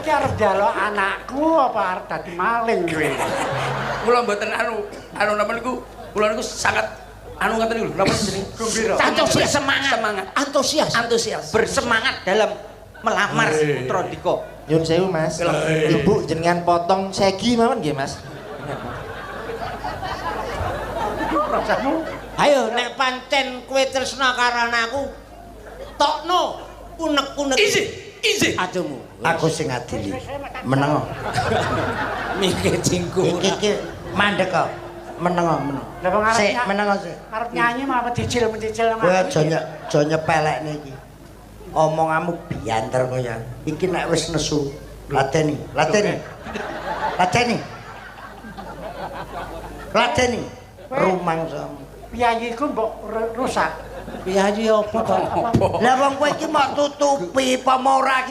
iki arep njaluk anakku apa arep dadi maling kowe? Kula mboten napa niku, kula niku sangat ngoten niku napa jeneng? Gembira. Antusias semangat. Antusias. Bersemangat dalam melamar Putra Dika. Nyun sewu Mas. Ibu jenengan potong segi mawon nggih Mas. Rasamu Ayo nek pancen kowe tresna karo anakku, tokno unek-unek. Isi. Adumu. Aku sing adili. Meneng. Mikir jingku. Iki mandek kok. Meneng. Lah wong arep Sik meneng sik. arep nyanyi mah apa dicil-mencil Kowe aja nyepelekne iki. Omonganmu bianter kaya. Iki nek wis nesu, ladeni. Rumangsamu. piyayiku mbok rusak. Piyayi apa kok? Lah wong kowe iki mok tutupi apa ora